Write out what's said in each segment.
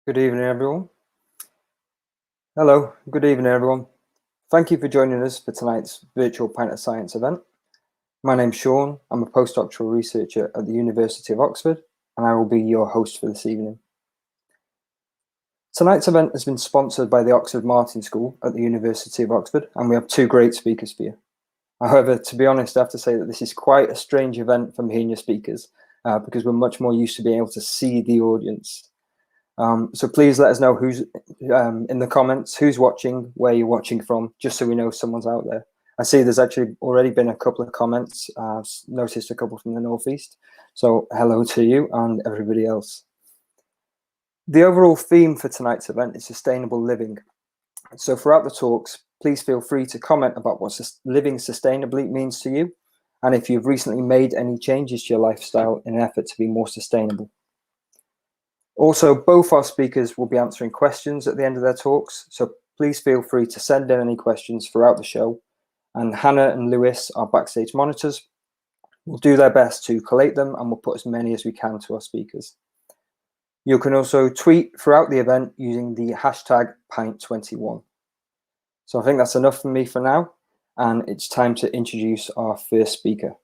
Good evening, everyone. Hello, good evening, everyone. Thank you for joining us for tonight's virtual Pint of Science event. My name's Sean. I'm a postdoctoral researcher at the University of Oxford, and I will be your host for this evening. Tonight's event has been sponsored by the Oxford Martin School at the University of Oxford, and we have two great speakers for you. However, to be honest, I have to say that this is quite a strange event from hearing your speakers, because we're much more used to being able to see the audience. So please let us know who's in the comments, who's watching, where you're watching from, just so we know someone's out there. I see there's actually already been a couple of comments. I've noticed a couple from the Northeast. So hello to you and everybody else. The overall theme for tonight's event is sustainable living. So throughout the talks, please feel free to comment about what living sustainably means to you, and if you've recently made any changes to your lifestyle in an effort to be more sustainable. Also, both our speakers will be answering questions at the end of their talks, so please feel free to send in any questions throughout the show, and Hannah and Lewis, our backstage monitors, will do their best to collate them and will put as many as we can to our speakers. You can also tweet throughout the event using the hashtag Pint21. So I think that's enough for me for now, and it's time to introduce our first speaker.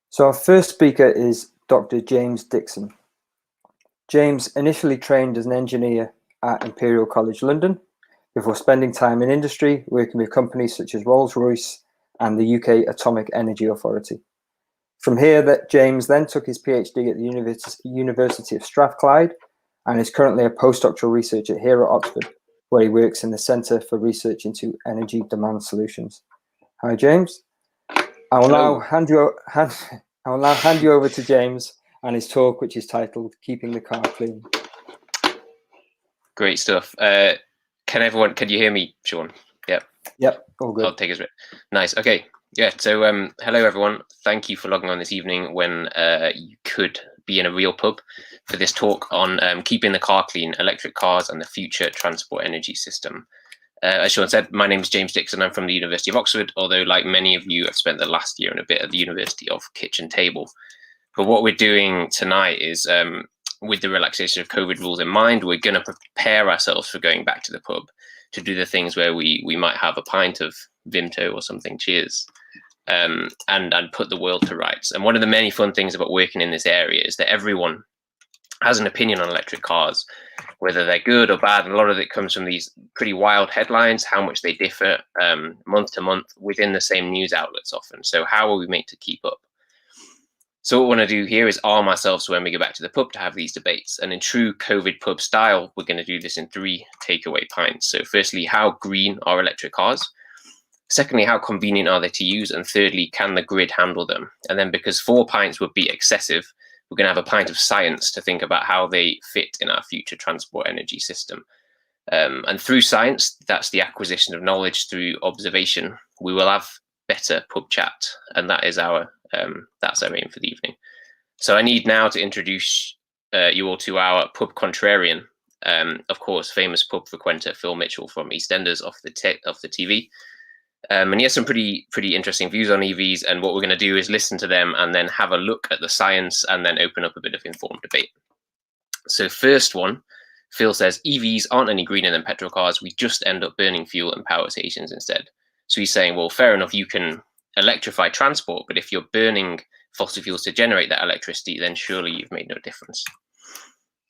So our first speaker is Dr. James Dixon. James initially trained as an engineer at Imperial College London before spending time in industry working with companies such as Rolls-Royce and the UK Atomic Energy Authority. From here, James then took his PhD at the University of Strathclyde and is currently a postdoctoral researcher here at Oxford, where he works in the Centre for Research into Energy Demand Solutions. Hi, James. I will now hand you over to James and his talk, which is titled "Keeping the Car Clean." Great stuff. Can you hear me, Sean? Yep, all good. I'll take it. Nice. Okay. Yeah. So, hello everyone. Thank you for logging on this evening when you could be in a real pub for this talk on keeping the car clean, electric cars, and the future transport energy system. As Sean said, my name is James Dixon. I'm from the University of Oxford, although like many of you, I've spent the last year and a bit at the University of Kitchen Table. But what we're doing tonight is, with the relaxation of COVID rules in mind, we're going to prepare ourselves for going back to the pub to do the things where we might have a pint of Vimto or something, cheers, and put the world to rights. And one of the many fun things about working in this area is that everyone has an opinion on electric cars, whether they're good or bad. And a lot of it comes from these pretty wild headlines, how much they differ month to month within the same news outlets often. So how are we made to keep up? So what we want to do here is arm ourselves when we go back to the pub to have these debates. And in true COVID pub style, we're going to do this in 3 takeaway pints. So firstly, how green are electric cars? Secondly, how convenient are they to use? And thirdly, can the grid handle them? And then because 4 pints would be excessive, we're going to have a pint of science to think about how they fit in our future transport energy system. And through science, that's the acquisition of knowledge through observation, we will have better pub chat. And that is that's our aim for the evening. So I need now to introduce you all to our pub contrarian, of course, famous pub frequenter Phil Mitchell from EastEnders off the TV. And he has some pretty interesting views on EVs, and what we're going to do is listen to them and then have a look at the science and then open up a bit of informed debate. So first one, Phil says, EVs aren't any greener than petrol cars, we just end up burning fuel and power stations instead. So he's saying, well, fair enough, you can electrify transport, but if you're burning fossil fuels to generate that electricity, then surely you've made no difference.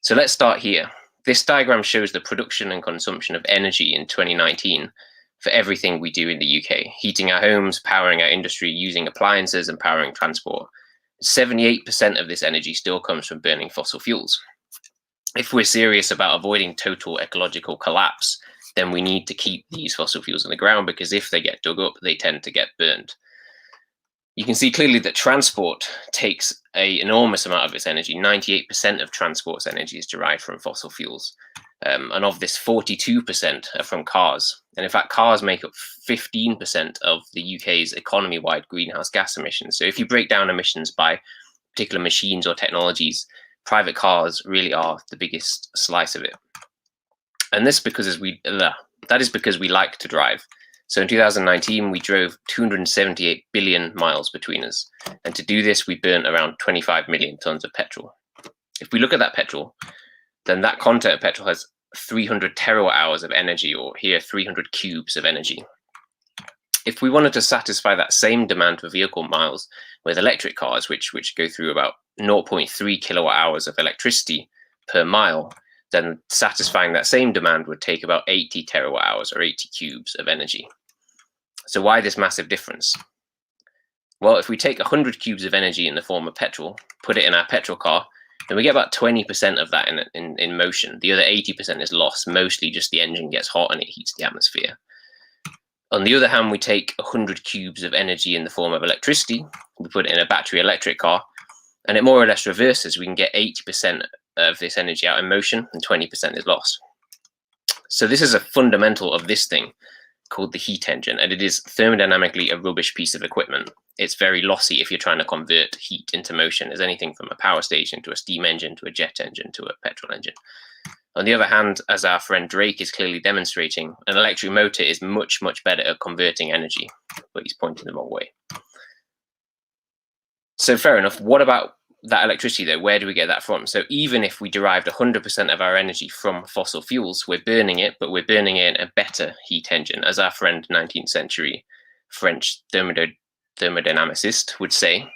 So let's start here. This diagram shows the production and consumption of energy in 2019 for everything we do in the UK, heating our homes, powering our industry, using appliances and powering transport. 78% of this energy still comes from burning fossil fuels. If we're serious about avoiding total ecological collapse, then we need to keep these fossil fuels in the ground, because if they get dug up, they tend to get burned. You can see clearly that transport takes an enormous amount of its energy. 98% of transport's energy is derived from fossil fuels. And of this, 42% are from cars. And in fact, cars make up 15% of the UK's economy-wide greenhouse gas emissions. So if you break down emissions by particular machines or technologies, private cars really are the biggest slice of it. And that is because we like to drive. So in 2019, we drove 278 billion miles between us. And to do this, we burnt around 25 million tons of petrol. If we look at that petrol, then that content of petrol has 300 terawatt hours of energy, or here 300 cubes of energy. If we wanted to satisfy that same demand for vehicle miles with electric cars, which go through about 0.3 kilowatt hours of electricity per mile, then satisfying that same demand would take about 80 terawatt hours, or 80 cubes of energy. So why this massive difference? Well, if we take 100 cubes of energy in the form of petrol, put it in our petrol car, then we get about 20% of that in motion. The other 80% is lost, mostly just the engine gets hot and it heats the atmosphere. On the other hand, we take 100 cubes of energy in the form of electricity, we put it in a battery electric car, and it more or less reverses. We can get 80% of this energy out in motion and 20% is lost. So this is a fundamental of this thing called the heat engine, and it is thermodynamically a rubbish piece of equipment. It's very lossy if you're trying to convert heat into motion as anything from a power station to a steam engine to a jet engine to a petrol engine. On the other hand, as our friend Drake is clearly demonstrating, an electric motor is much, much better at converting energy, but he's pointing the wrong way. So fair enough. What about that electricity though? Where do we get that from? So even if we derived 100% of our energy from fossil fuels, we're burning it, but we're burning it in a better heat engine. As our friend 19th century French thermodynamicist would say,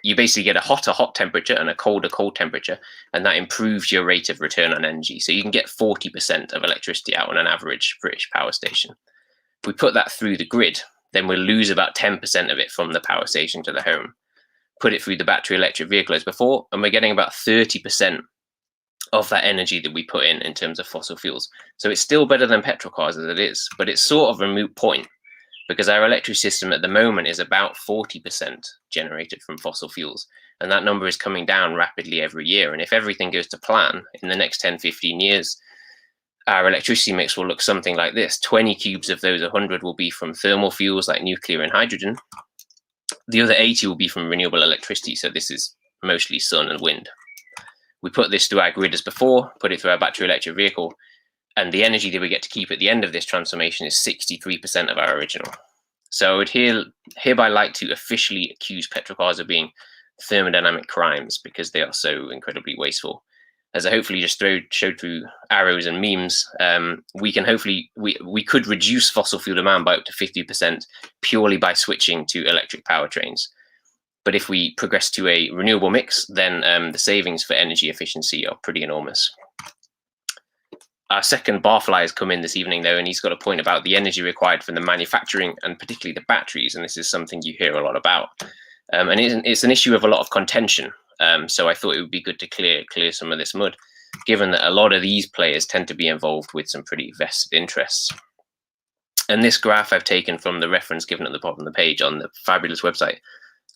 you basically get a hotter hot temperature and a colder cold temperature, and that improves your rate of return on energy. So you can get 40% of electricity out on an average British power station. If we put that through the grid, then we'll lose about 10% of it from the power station to the home. Put it through the battery electric vehicle as before, and we're getting about 30% of that energy that we put in terms of fossil fuels. So it's still better than petrol cars as it is, but it's sort of a moot point, because our electric system at the moment is about 40% generated from fossil fuels. And that number is coming down rapidly every year. And if everything goes to plan, in the next 10, 15 years, our electricity mix will look something like this. 20 cubes of those 100 will be from thermal fuels like nuclear and hydrogen. The other 80 will be from renewable electricity. So this is mostly sun and wind. We put this through our grid as before, put it through our battery electric vehicle, and the energy that we get to keep at the end of this transformation is 63% of our original. So I would hereby like to officially accuse petrol cars of being thermodynamic crimes, because they are so incredibly wasteful. As I hopefully just showed through arrows and memes, we could reduce fossil fuel demand by up to 50% purely by switching to electric powertrains. But if we progress to a renewable mix, then the savings for energy efficiency are pretty enormous. Our second barfly has come in this evening, though, and he's got a point about the energy required for the manufacturing and particularly the batteries. And this is something you hear a lot about. And it's an issue of a lot of contention. So I thought it would be good to clear some of this mud, given that a lot of these players tend to be involved with some pretty vested interests. And this graph I've taken from the reference given at the bottom of the page on the fabulous website,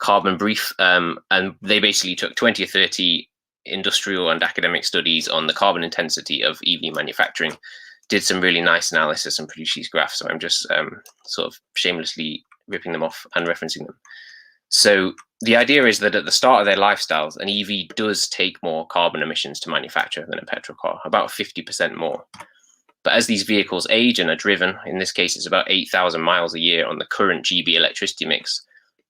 Carbon Brief. And they basically took 20 or 30 industrial and academic studies on the carbon intensity of EV manufacturing, did some really nice analysis and produced these graphs. So I'm just sort of shamelessly ripping them off and referencing them. So the idea is that at the start of their lifestyles, an EV does take more carbon emissions to manufacture than a petrol car, about 50% more. But as these vehicles age and are driven, in this case, it's about 8,000 miles a year on the current GB electricity mix,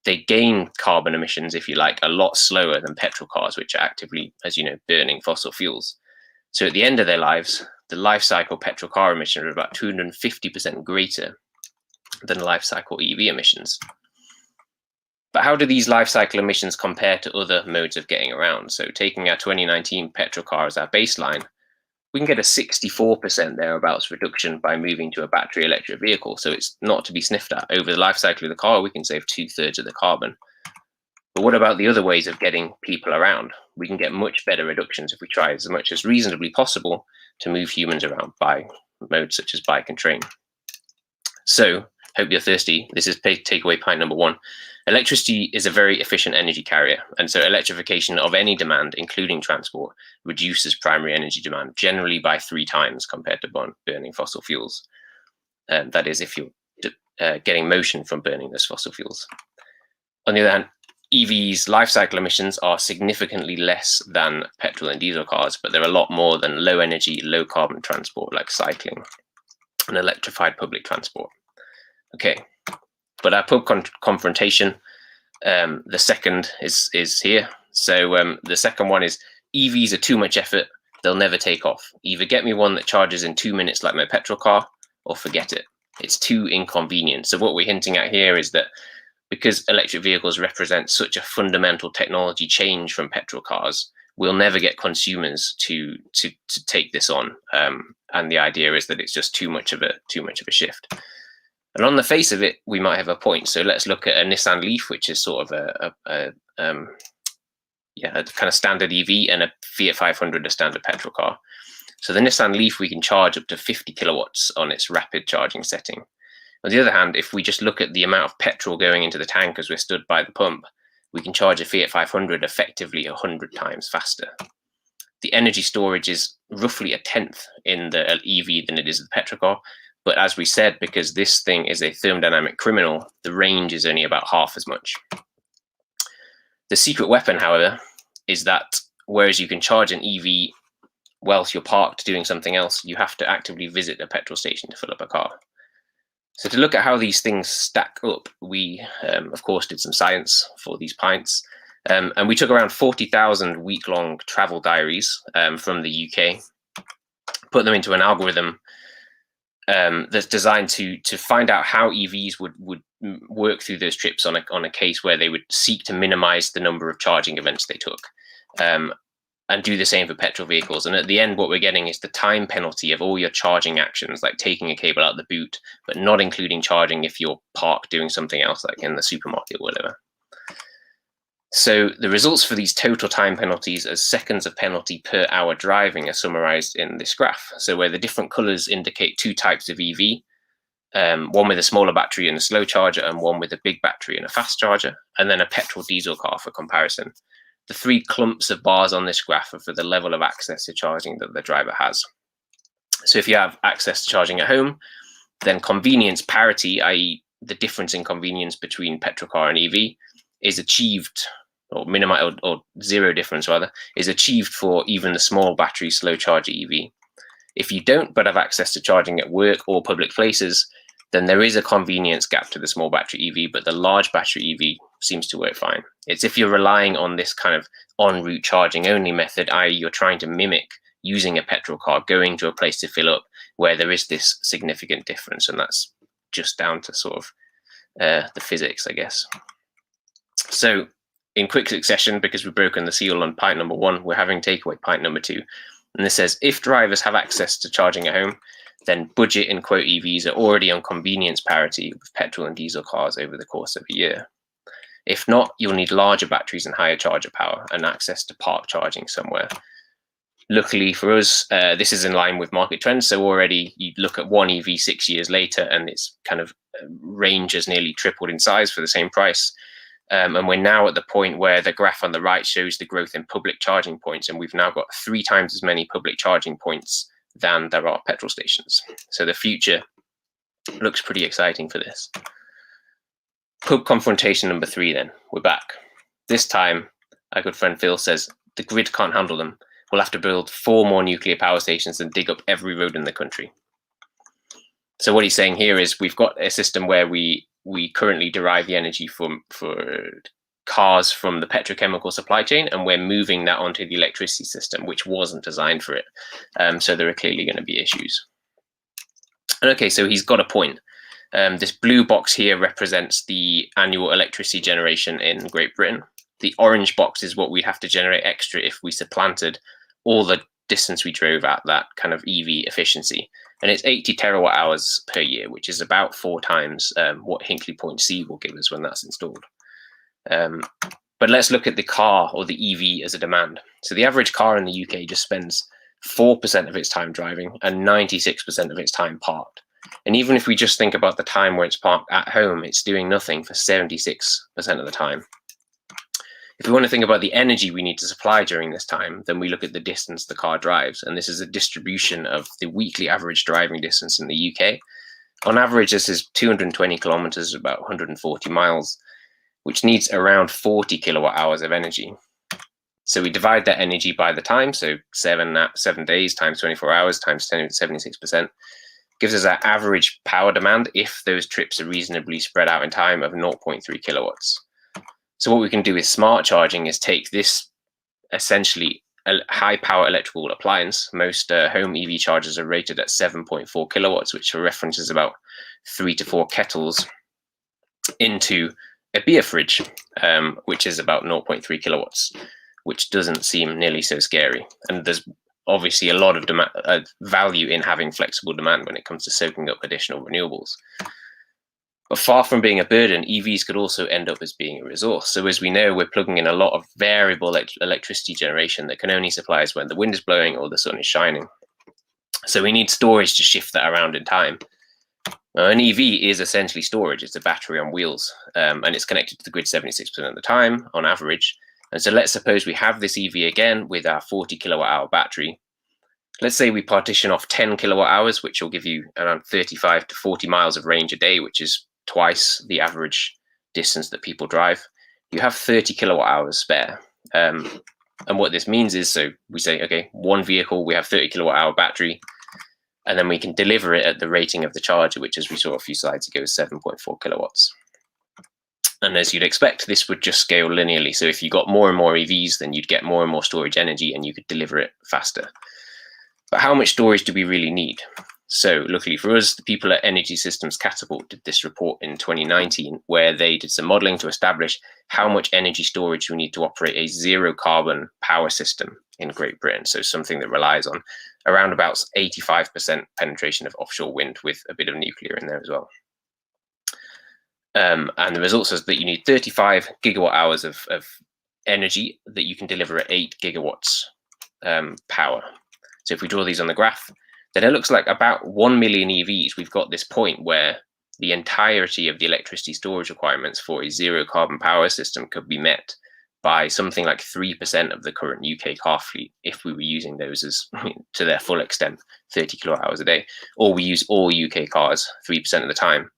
they gain carbon emissions, if you like, a lot slower than petrol cars, which are actively, as you know, burning fossil fuels. So at the end of their lives, the life cycle petrol car emissions are about 250% greater than life cycle EV emissions. But how do these life cycle emissions compare to other modes of getting around? So taking our 2019 petrol car as our baseline, we can get a 64% thereabouts reduction by moving to a battery electric vehicle. So it's not to be sniffed at. Over the life cycle of the car, we can save 2/3 of the carbon. But what about the other ways of getting people around? We can get much better reductions if we try as much as reasonably possible to move humans around by modes such as bike and train. So, hope you're thirsty. This is takeaway pint number 1. Electricity is a very efficient energy carrier, and so electrification of any demand, including transport, reduces primary energy demand generally by 3 times compared to burning fossil fuels. That is, if you're getting motion from burning those fossil fuels. On the other hand, EVs' life cycle emissions are significantly less than petrol and diesel cars, but they're a lot more than low energy, low carbon transport like cycling and electrified public transport. Okay. But our pub confrontation, the second is here. So the second one is, EVs are too much effort. They'll never take off. Either get me one that charges in 2 minutes like my petrol car, or forget it. It's too inconvenient. So what we're hinting at here is that because electric vehicles represent such a fundamental technology change from petrol cars, we'll never get consumers to take this on. And the idea is that it's just too much of a shift. And on the face of it, we might have a point. So let's look at a Nissan Leaf, which is sort of a kind of standard EV, and a Fiat 500, a standard petrol car. So the Nissan Leaf, we can charge up to 50 kilowatts on its rapid charging setting. On the other hand, if we just look at the amount of petrol going into the tank as we're stood by the pump, we can charge a Fiat 500 effectively 100 times faster. The energy storage is roughly a tenth in the EV than it is the petrol car. But as we said, because this thing is a thermodynamic criminal, the range is only about half as much. The secret weapon, however, is that whereas you can charge an EV whilst you're parked doing something else, you have to actively visit a petrol station to fill up a car. So to look at how these things stack up, we, of course, did some science for these pints. And we took around 40,000 week-long travel diaries from the UK, put them into an algorithm that's designed to find out how EVs would work through those trips on a case where they would seek to minimize the number of charging events they took, and do the same for petrol vehicles. And at the end, what we're getting is the time penalty of all your charging actions, like taking a cable out the boot, but not including charging if you're parked doing something else, like in the supermarket or whatever. So the results for these total time penalties as seconds of penalty per hour driving are summarized in this graph. So where the different colors indicate two types of EV, one with a smaller battery and a slow charger, and one with a big battery and a fast charger, and then a petrol diesel car for comparison. The three clumps of bars on this graph are for the level of access to charging that the driver has. So if you have access to charging at home, then convenience parity, i.e. the difference in convenience between petrol car and EV, is achieved, or minimized, or zero difference rather, is achieved for even the small battery slow charger EV. If you don't but have access to charging at work or public places, then there is a convenience gap to the small battery EV, but the large battery EV seems to work fine. It's if you're relying on this kind of en route charging only method, i.e. you're trying to mimic using a petrol car, going to a place to fill up, where there is this significant difference, and that's just down to sort of the physics, I guess. So in quick succession, because we've broken the seal on pint number 1, we're having takeaway pint number 2. And this says, if drivers have access to charging at home, then budget in quote EVs are already on convenience parity with petrol and diesel cars over the course of a year. If not, you'll need larger batteries and higher charger power and access to park charging somewhere. Luckily for us, this is in line with market trends. So already you look at one EV 6 years later, and its kind of range has nearly tripled in size for the same price. And we're now at the point where the graph on the right shows the growth in public charging points, and we've now got 3 times as many public charging points than there are petrol stations. So the future looks pretty exciting for this. Pub confrontation number 3 then, we're back. This time, our good friend Phil says, the grid can't handle them. We'll have to build 4 more nuclear power stations and dig up every road in the country. So what he's saying here is we've got a system where we currently derive the energy for cars from the petrochemical supply chain, and we're moving that onto the electricity system, which wasn't designed for it. So there are clearly going to be issues. And okay, so he's got a point. This blue box here represents the annual electricity generation in Great Britain. The orange box is what we'd have to generate extra if we supplanted all the distance we drove at that kind of EV efficiency. And it's 80 terawatt hours per year, which is about 4 times what Hinkley Point C will give us when that's installed. But let's look at the car, or the EV, as a demand. So the average car in the UK just spends 4% of its time driving and 96% of its time parked. And even if we just think about the time where it's parked at home, it's doing nothing for 76% of the time. If we want to think about the energy we need to supply during this time, then we look at the distance the car drives. And this is a distribution of the weekly average driving distance in the UK. On average, this is 220 kilometers, about 140 miles, which needs around 40 kilowatt hours of energy. So we divide that energy by the time, so 7 days times 24 hours times 76%, gives us our average power demand if those trips are reasonably spread out in time of 0.3 kilowatts. So what we can do with smart charging is take this essentially a high power electrical appliance. Most home EV chargers are rated at 7.4 kilowatts, which for reference is about 3 to 4 kettles into a beer fridge, which is about 0.3 kilowatts, which doesn't seem nearly so scary. And there's obviously a lot of value in having flexible demand when it comes to soaking up additional renewables. But far from being a burden, EVs could also end up as being a resource. So as we know, we're plugging in a lot of variable electricity generation that can only supply us when the wind is blowing or the sun is shining. So we need storage to shift that around in time. Now, an EV is essentially storage. It's a battery on wheels, and it's connected to the grid 76% of the time on average. And so let's suppose we have this EV again with our 40 kilowatt hour battery. Let's say we partition off 10 kilowatt hours, which will give you around 35 to 40 miles of range a day, which is twice the average distance that people drive. You have 30 kilowatt hours spare. And what this means is, so we say, okay, one vehicle, we have 30 kilowatt hour battery, and then we can deliver it at the rating of the charger, which, as we saw a few slides ago, is 7.4 kilowatts. And as you'd expect, this would just scale linearly. So if you got more and more EVs, then you'd get more and more storage energy and you could deliver it faster. But how much storage do we really need? So luckily for us, the people at Energy Systems Catapult did this report in 2019, where they did some modeling to establish how much energy storage we need to operate a zero carbon power system in Great Britain. So something that relies on around about 85% penetration of offshore wind with a bit of nuclear in there as well. And the results is that you need 35 gigawatt hours of energy that you can deliver at 8 gigawatts power. So if we draw these on the graph, then it looks like about 1 million EVs, we've got this point where the entirety of the electricity storage requirements for a zero carbon power system could be met by something like 3% of the current UK car fleet if we were using those as to their full extent, 30 kilowatt hours a day, or we use all UK cars 3% of the time.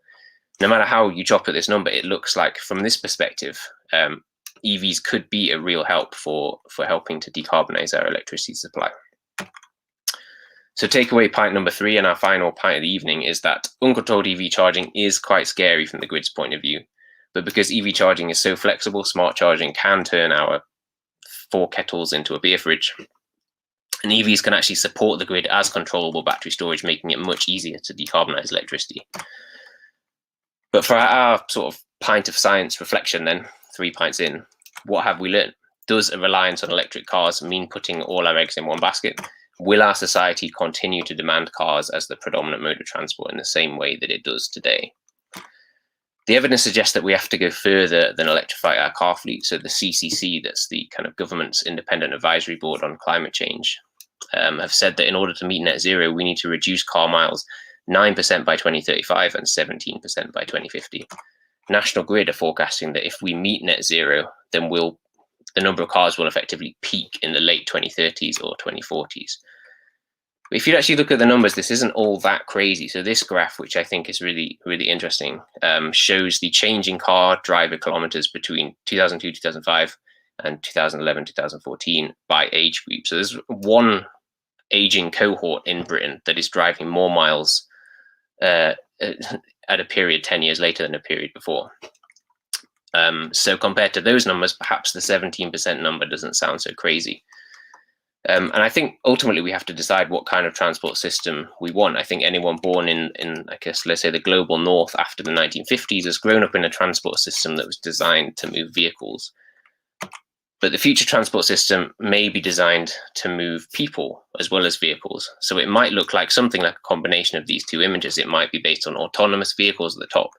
No matter how you chop at this number, it looks like from this perspective, EVs could be a real help for helping to decarbonize our electricity supply. So takeaway point number 3 and our final pint of the evening is that uncontrolled EV charging is quite scary from the grid's point of view. But because EV charging is so flexible, smart charging can turn our 4 kettles into a beer fridge. And EVs can actually support the grid as controllable battery storage, making it much easier to decarbonize electricity. But for our sort of pint of science reflection then, 3 pints in, what have we learned? Does a reliance on electric cars mean putting all our eggs in one basket? Will our society continue to demand cars as the predominant mode of transport in the same way that it does today? The evidence suggests that we have to go further than electrify our car fleet. So the CCC, that's the kind of government's independent advisory board on climate change, have said that in order to meet net zero, we need to reduce car miles 9% by 2035 and 17% by 2050. National Grid are forecasting that if we meet net zero, then the number of cars will effectively peak in the late 2030s or 2040s. But if you actually look at the numbers, this isn't all that crazy. So this graph, which I think is really, really interesting, shows the change in car driver kilometers between 2002, 2005 and 2011, 2014 by age group. So there's one aging cohort in Britain that is driving more miles at a period 10 years later than a period before. So compared to those numbers, perhaps the 17% number doesn't sound so crazy. And I think ultimately we have to decide what kind of transport system we want. I think anyone born in I guess, let's say the global north after the 1950s has grown up in a transport system that was designed to move vehicles. But the future transport system may be designed to move people as well as vehicles. So it might look like something like a combination of these two images. It might be based on autonomous vehicles at the top.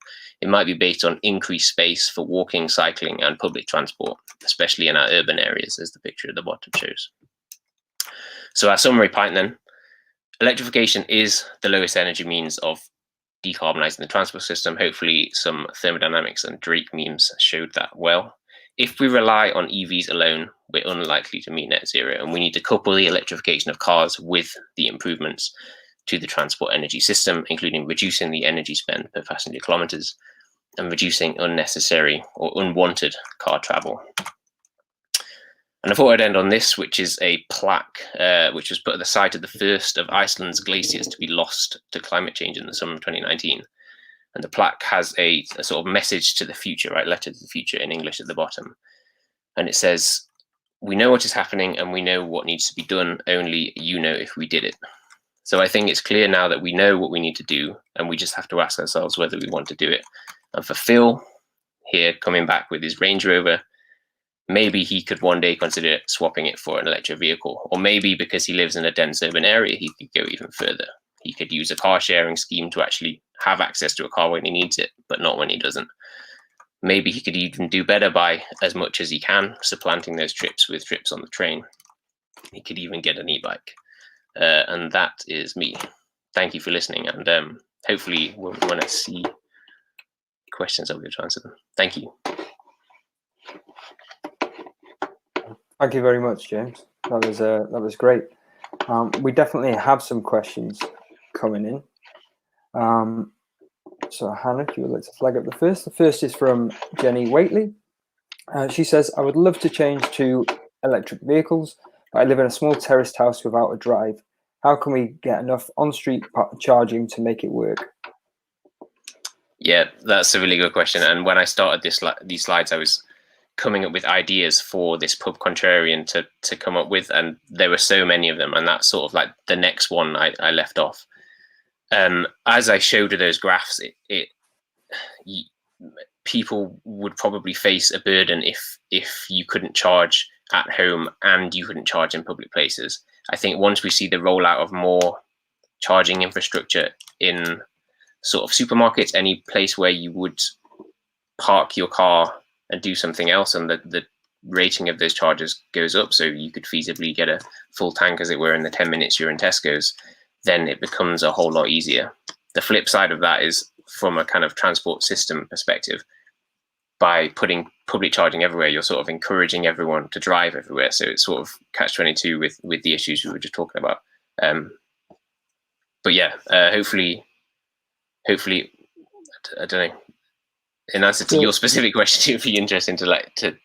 It might be based on increased space for walking, cycling, and public transport, especially in our urban areas, as the picture at the bottom shows. So our summary point then, electrification is the lowest energy means of decarbonizing the transport system. Hopefully some thermodynamics and Drake memes showed that well. If we rely on EVs alone, we're unlikely to meet net zero, and we need to couple the electrification of cars with the improvements to the transport energy system, including reducing the energy spend per passenger kilometers and reducing unnecessary or unwanted car travel. And I thought I'd end on this, which is a plaque which was put at the site of the first of Iceland's glaciers to be lost to climate change in the summer of 2019. And the plaque has a sort of message to the future, right? Letter to the future in English at the bottom. And it says, we know what is happening and we know what needs to be done. Only you know if we did it. So I think it's clear now that we know what we need to do, and we just have to ask ourselves whether we want to do it. And for Phil here, coming back with his Range Rover, maybe he could one day consider swapping it for an electric vehicle, or maybe because he lives in a dense urban area, he could go even further. He could use a car sharing scheme to actually have access to a car when he needs it, but not when he doesn't. Maybe he could even do better by, as much as he can, supplanting those trips with trips on the train. He could even get an e-bike. And that is me. Thank you for listening, and hopefully when I see questions, I'll be able to answer them. Thank you. Thank you very much, James. That was great. We definitely have some questions coming in. So Hannah, if you would like to flag up the first. The first is from Jenny Waitley. She says, I would love to change to electric vehicles, but I live in a small terraced house without a drive. How can we get enough on-street charging to make it work? Yeah, that's a really good question. And when I started these slides, I was coming up with ideas for this pub contrarian to come up with, and there were so many of them, and that's sort of like the next one I left off. As I showed you those graphs, people would probably face a burden if you couldn't charge at home and you couldn't charge in public places. I think once we see the rollout of more charging infrastructure in sort of supermarkets, any place where you would park your car and do something else, and the rating of those charges goes up, so you could feasibly get a full tank, as it were, in the 10 minutes you're in Tesco's, then it becomes a whole lot easier. The flip side of that is, from a kind of transport system perspective, by putting public charging everywhere, you're sort of encouraging everyone to drive everywhere. So it's sort of catch-22 with the issues we were just talking about. But yeah, hopefully, I don't know. In answer to your specific question, it'd be interesting to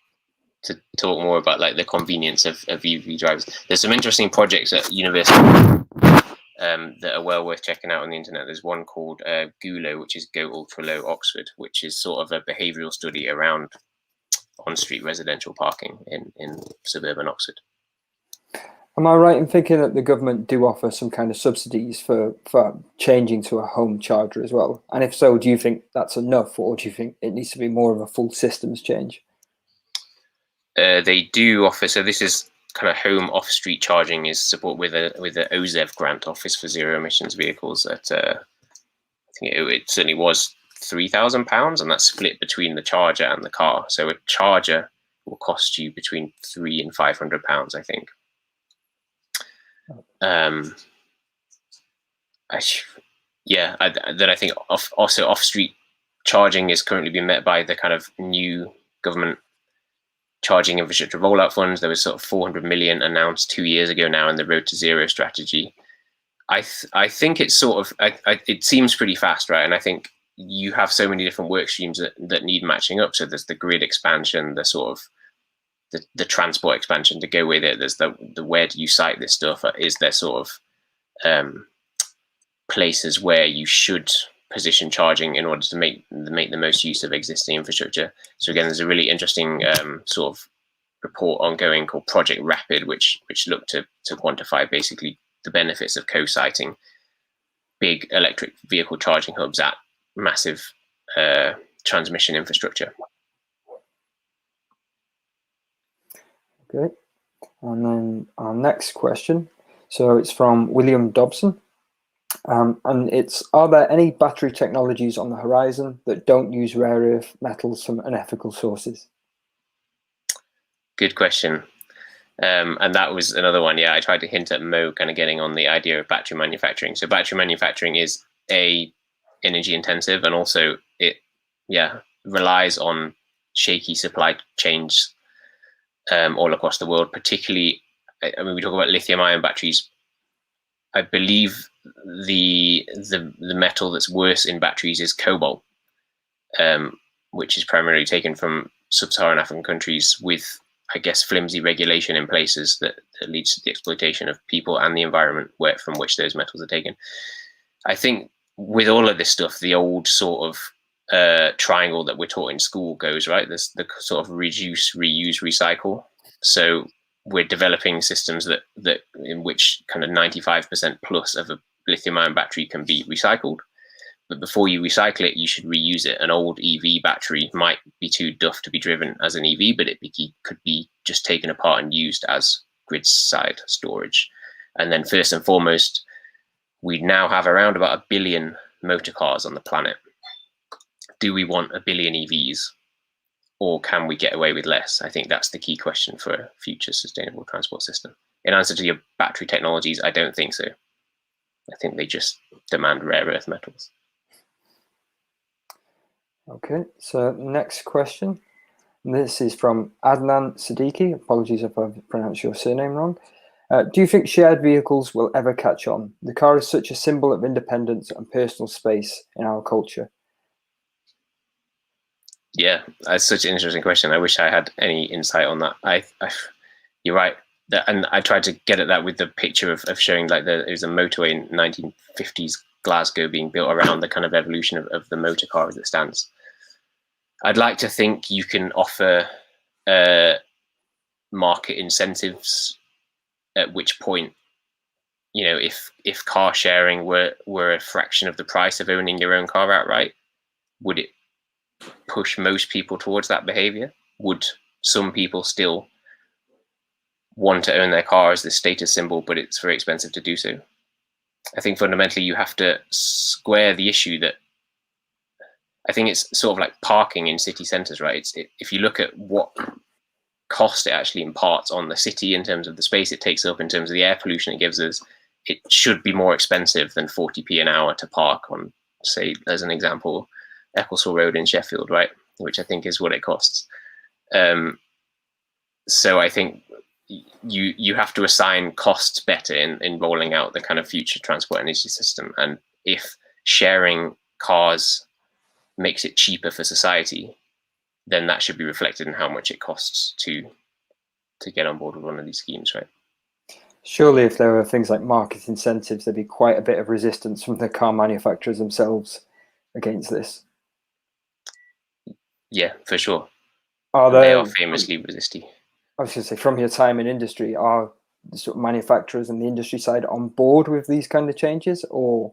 talk more about like the convenience of EV drivers. There's some interesting projects at university that are well worth checking out on the internet. There's one called GULO, which is Go Ultra Low Oxford, which is sort of a behavioural study around on-street residential parking in suburban Oxford. Am I right in thinking that the government do offer some kind of subsidies for changing to a home charger as well? And if so, do you think that's enough, or do you think it needs to be more of a full systems change? They do offer, so this is kind of home off-street charging is support with the OZEV grant, Office for Zero Emissions Vehicles. At I think it certainly was £3,000, and that's split between the charger and the car. So a charger will cost you between £300 and £500, I think. Then I think also off-street charging is currently being met by the kind of new government charging infrastructure rollout funds. There was sort of 400 million announced 2 years ago now in the Road to Zero strategy. I think it's sort of it seems pretty fast, right? And I think you have so many different work streams that need matching up. So there's the grid expansion, the sort of the transport expansion to go with it. There's the where do you site this stuff? Is there sort of places where you should position charging in order to make the most use of existing infrastructure? So again, there's a really interesting sort of report ongoing called Project Rapid, which looked to quantify basically the benefits of co-siting big electric vehicle charging hubs at massive transmission infrastructure. Okay, and then our next question. So it's from William Dobson. And it's, are there any battery technologies on the horizon that don't use rare earth metals from unethical sources? Good question. And that was another one. Yeah, I tried to hint at Mo kind of getting on the idea of battery manufacturing. So battery manufacturing is energy intensive, and also it relies on shaky supply chains all across the world. Particularly, I mean, we talk about lithium ion batteries. I believe the metal that's worse in batteries is cobalt, which is primarily taken from sub-Saharan African countries with, I guess, flimsy regulation in places that leads to the exploitation of people and the environment from which those metals are taken. I think with all of this stuff, the old sort of triangle that we're taught in school goes, right? There's the sort of reduce, reuse, recycle. So we're developing systems that in which kind of 95% plus of a lithium-ion battery can be recycled. But before you recycle it, you should reuse it. An old EV battery might be too duff to be driven as an EV, but it could be just taken apart and used as grid-side storage. And then first and foremost, we now have around about 1 billion motor cars on the planet. Do we want 1 billion EVs, or can we get away with less? I think that's the key question for a future sustainable transport system. In answer to your battery technologies, I don't think so. I think they just demand rare earth metals. Okay, so next question. This is from Adnan Siddiqui. Apologies if I've pronounced your surname wrong. Do you think shared vehicles will ever catch on? The car is such a symbol of independence and personal space in our culture. Yeah, that's such an interesting question. I wish I had any insight on that. You're right. And I tried to get at that with the picture of showing like there was a motorway in 1950s Glasgow being built around the kind of evolution of the motor car as it stands. I'd like to think you can offer market incentives, at which point, you know, if car sharing were a fraction of the price of owning your own car outright, would it push most people towards that behavior? Would some people still want to own their car as this status symbol, but it's very expensive to do so? I think fundamentally you have to square the issue that I think it's sort of like parking in city centres, right? If you look at what cost it actually imparts on the city in terms of the space it takes up, in terms of the air pollution it gives us, it should be more expensive than 40p an hour to park on, say, as an example, Ecclesall Road in Sheffield, right? Which I think is what it costs. So I think you have to assign costs better in rolling out the kind of future transport energy system. And if sharing cars makes it cheaper for society, then that should be reflected in how much it costs to get on board with one of these schemes, right? Surely if there were things like market incentives, there'd be quite a bit of resistance from the car manufacturers themselves against this. Yeah, for sure. They are famously resisty. I was going to say, from your time in industry, are the sort of manufacturers and the industry side on board with these kind of changes, or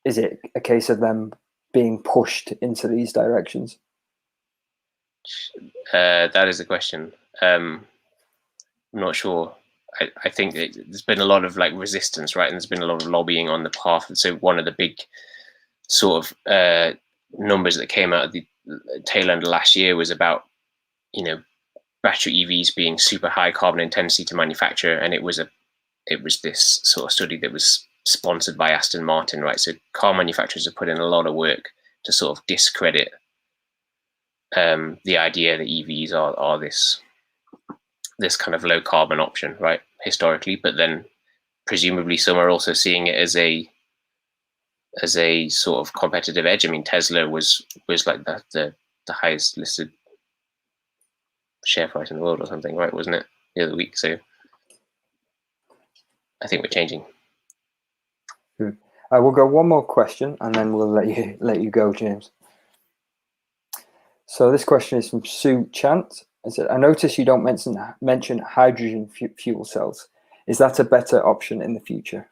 is it a case of them being pushed into these directions? That is a question. I'm not sure. I think there's been a lot of like resistance, right? And there's been a lot of lobbying on the path. And so one of the big sort of numbers that came out of the tail end of last year was about, you know, battery EVs being super high carbon intensity to manufacture. And it was this sort of study that was sponsored by Aston Martin, right? So car manufacturers have put in a lot of work to sort of discredit the idea that EVs are this kind of low carbon option, right? Historically, but then presumably some are also seeing it as a sort of competitive edge. I mean, Tesla was like the highest listed share price in the world or something, right? Wasn't it the other week? So I think we're changing. Good. We'll go one more question and then we'll let you go, James. So this question is from Sue Chant. It said, I notice you don't mention hydrogen fuel cells. Is that a better option in the future?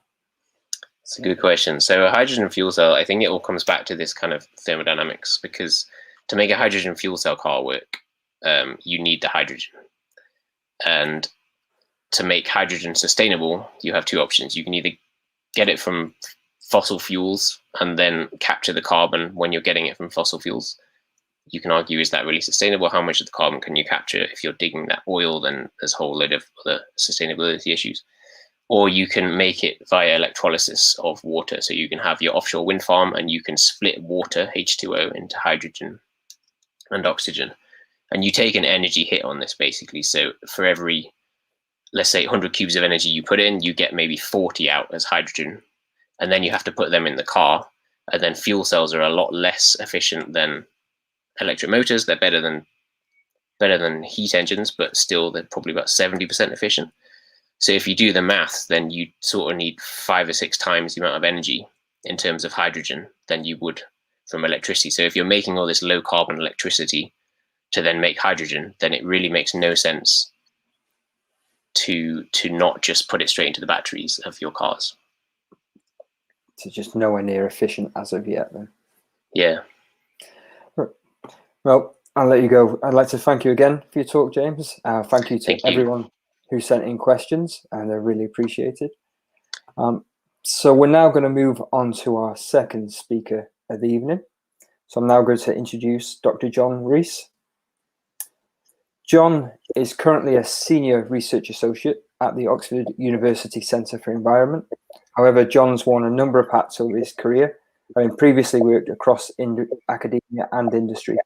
It's a good question. So a hydrogen fuel cell, I think it all comes back to this kind of thermodynamics, because to make a hydrogen fuel cell car work, you need the hydrogen. And to make hydrogen sustainable, you have two options. You can either get it from fossil fuels and then capture the carbon when you're getting it from fossil fuels. You can argue, is that really sustainable? How much of the carbon can you capture? If you're digging that oil, then there's a whole load of other sustainability issues. Or you can make it via electrolysis of water. So you can have your offshore wind farm and you can split water, H2O, into hydrogen and oxygen. And you take an energy hit on this, basically. So for every, let's say, 100 cubes of energy you put in, you get maybe 40 out as hydrogen. And then you have to put them in the car. And then fuel cells are a lot less efficient than electric motors. They're better than heat engines, but still they're probably about 70% efficient. So if you do the math, then you sort of need 5 or 6 times the amount of energy in terms of hydrogen than you would from electricity. So if you're making all this low carbon electricity to then make hydrogen, then it really makes no sense to not just put it straight into the batteries of your cars. So just nowhere near efficient as of yet then. Yeah. Well, I'll let you go. I'd like to thank you again for your talk, James. Thank you to everyone who sent in questions, and they're really appreciated. So we're now going to move on to our second speaker of the evening. So I'm now going to introduce Dr. John Rhys. John is currently a senior research associate at the Oxford University Centre for Environment. However, John's worn a number of hats over his career, having previously worked across academia and industry.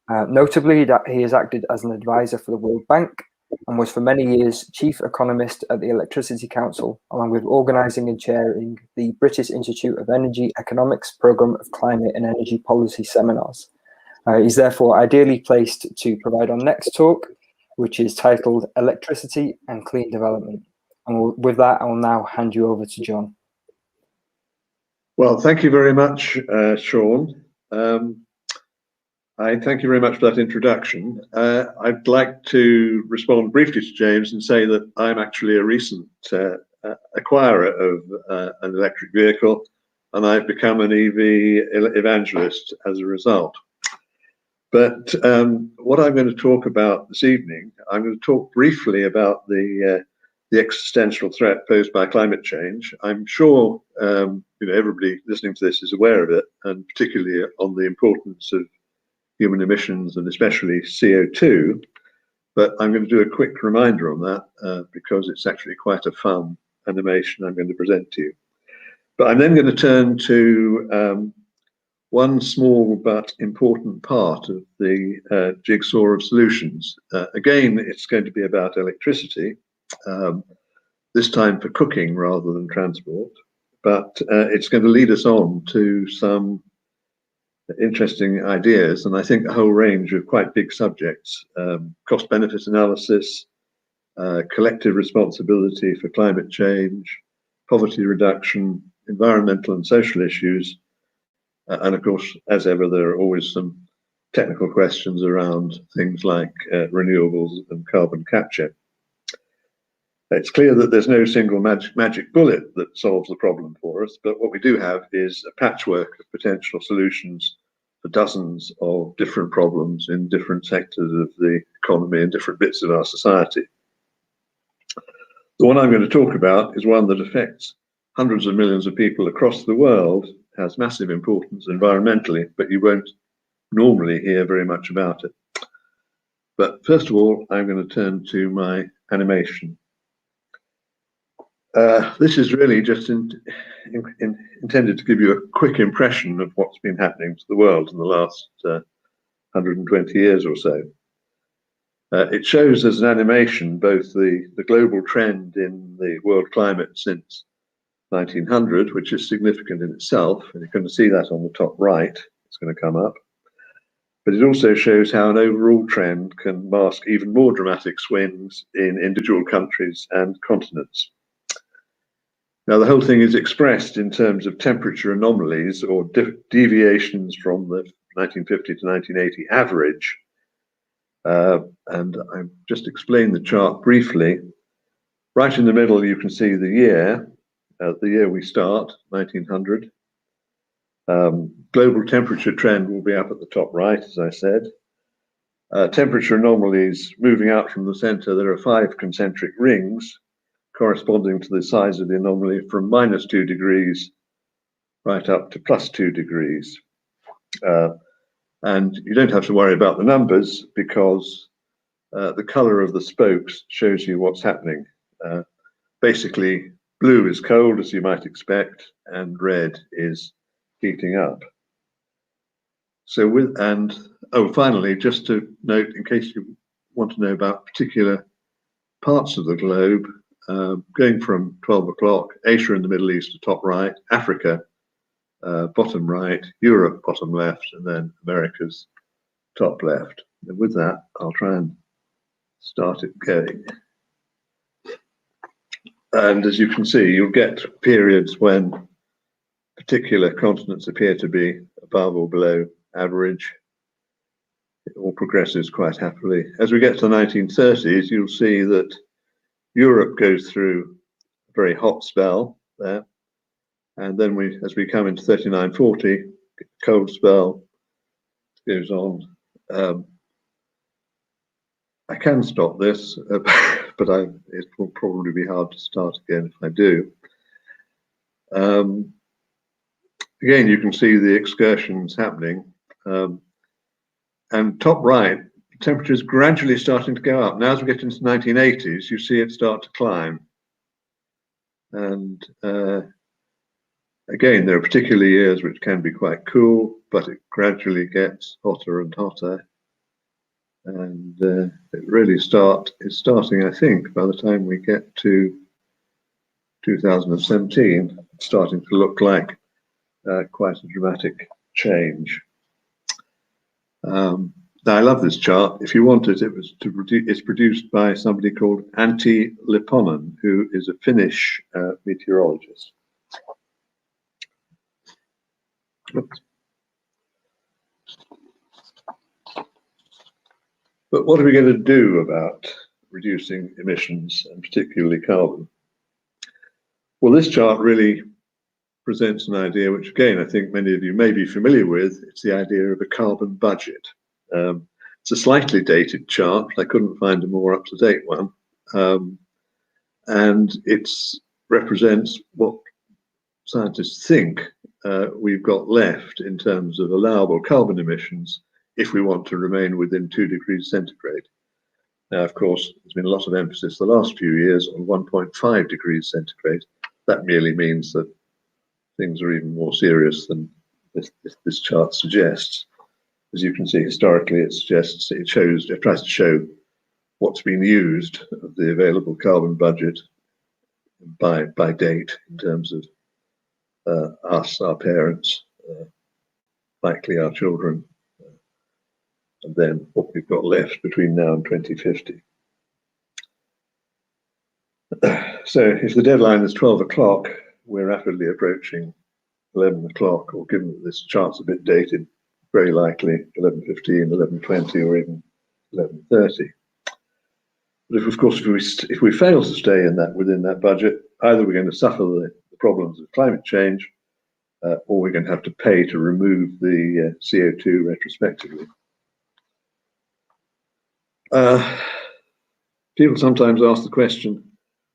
Notably, that he has acted as an advisor for the World Bank and was for many years chief economist at the Electricity Council, along with organising and chairing the British Institute of Energy Economics Programme of Climate and Energy Policy seminars. He's therefore ideally placed to provide our next talk, which is titled Electricity and Clean Development. And with that, I will now hand you over to John. Well, thank you very much, Sean. I thank you very much for that introduction. I'd like to respond briefly to James and say that I'm actually a recent acquirer of an electric vehicle, and I've become an EV evangelist as a result. But what I'm going to talk about this evening, I'm going to talk briefly about the existential threat posed by climate change. I'm sure everybody listening to this is aware of it, and particularly on the importance of human emissions and especially CO2. But I'm going to do a quick reminder on that because it's actually quite a fun animation I'm going to present to you. But I'm then going to turn to one small but important part of the jigsaw of solutions. Again, it's going to be about electricity, this time for cooking rather than transport, but it's going to lead us on to some interesting ideas, and I think a whole range of quite big subjects: cost-benefit analysis, collective responsibility for climate change, poverty reduction, environmental and social issues, and of course, as ever, there are always some technical questions around things like renewables and carbon capture. It's clear that there's no single magic bullet that solves the problem for us, but what we do have is a patchwork of potential solutions for dozens of different problems in different sectors of the economy and different bits of our society. The one I'm going to talk about is one that affects hundreds of millions of people across the world, has massive importance environmentally, but you won't normally hear very much about it. But first of all, I'm going to turn to my animation. This is really just intended to give you a quick impression of what's been happening to the world in the last 120 years or so. It shows as an animation both the global trend in the world climate since 1900, which is significant in itself, and you're going to see that on the top right. It's going to come up. But it also shows how an overall trend can mask even more dramatic swings in individual countries and continents. Now, the whole thing is expressed in terms of temperature anomalies or deviations from the 1950 to 1980 average. And I've just explained the chart briefly. Right in the middle, you can see the year we start, 1900. Global temperature trend will be up at the top right, as I said. Temperature anomalies moving out from the center, there are 5 concentric rings corresponding to the size of the anomaly from -2 degrees right up to +2 degrees. And you don't have to worry about the numbers because the color of the spokes shows you what's happening. Basically, blue is cold, as you might expect, and red is heating up. So finally, just to note, in case you want to know about particular parts of the globe, going from 12 o'clock, Asia and the Middle East are top right, Africa bottom right, Europe bottom left, and then America's top left. And with that, I'll try and start it going. And as you can see, you'll get periods when particular continents appear to be above or below average. It all progresses quite happily. As we get to the 1930s, you'll see that Europe goes through a very hot spell there, and then as we come into 39-40, cold spell goes on. I can stop this, but it will probably be hard to start again if I do. Again, you can see the excursions happening. And top right, temperatures gradually starting to go up. Now, as we get into the 1980s, you see it start to climb. And again, there are particular years which can be quite cool, but it gradually gets hotter and hotter. And it really is starting, I think, by the time we get to 2017, it's starting to look like quite a dramatic change. Now, I love this chart. If you want it, it's produced by somebody called Antti Lipponen, who is a Finnish meteorologist. Oops. But what are we going to do about reducing emissions, and particularly carbon? Well, this chart really presents an idea which, again, I think many of you may be familiar with. It's the idea of a carbon budget. It's a slightly dated chart. I couldn't find a more up-to-date one. And it represents what scientists think we've got left in terms of allowable carbon emissions if we want to remain within 2 degrees centigrade. Now, of course, there's been a lot of emphasis the last few years on 1.5 degrees centigrade. That merely means that things are even more serious than this chart suggests. As you can see, historically, it tries to show what's been used of the available carbon budget by date in terms of us, our parents, likely our children, and then what we've got left between now and 2050. So if the deadline is 12 o'clock, we're rapidly approaching 11 o'clock, or given that this chart's a bit dated, very likely 11:15, 11:20, or even 11:30. But of course, if we fail to stay within that budget, either we're going to suffer the problems of climate change, or we're going to have to pay to remove the CO2 retrospectively. People sometimes ask the question,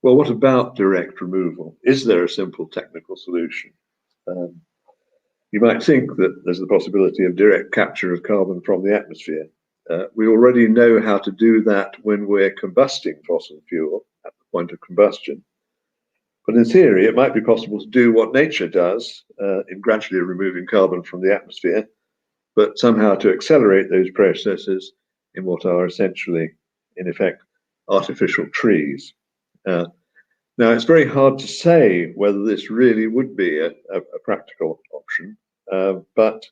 well, what about direct removal? Is there a simple technical solution? You might think that there's the possibility of direct capture of carbon from the atmosphere. We already know how to do that when we're combusting fossil fuel at the point of combustion. But in theory, it might be possible to do what nature does in gradually removing carbon from the atmosphere, but somehow to accelerate those processes in what are essentially, in effect, artificial trees. Now, it's very hard to say whether this really would be a practical option, but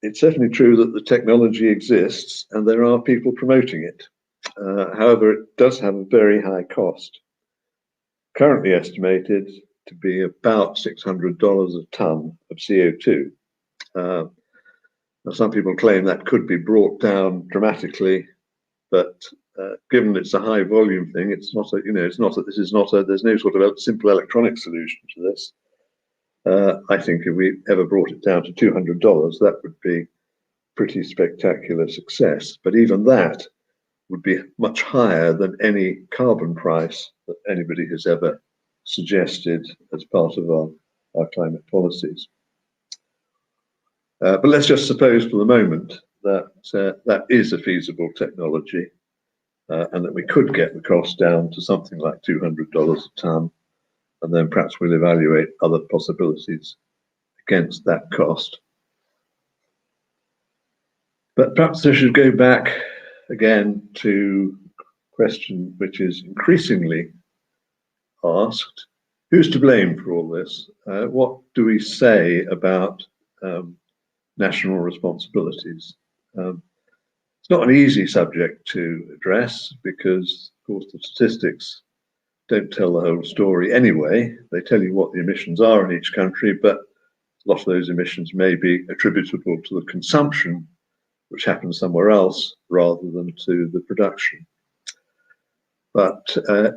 it's certainly true that the technology exists and there are people promoting it. However, it does have a very high cost, currently estimated to be about $600 a ton of CO2. Now, some people claim that could be brought down dramatically, but given it's a high volume thing, there's no sort of simple electronic solution to this. I think if we ever brought it down to $200, that would be pretty spectacular success. But even that would be much higher than any carbon price that anybody has ever suggested as part of our climate policies. But let's just suppose for the moment that that is a feasible technology, and that we could get the cost down to something like $200 a ton, and then perhaps we'll evaluate other possibilities against that cost. But perhaps I should go back again to a question which is increasingly asked: who's to blame for all this? What do we say about national responsibilities? It's not an easy subject to address because, of course, the statistics don't tell the whole story anyway. They tell you what the emissions are in each country, but a lot of those emissions may be attributable to the consumption, which happens somewhere else, rather than to the production. But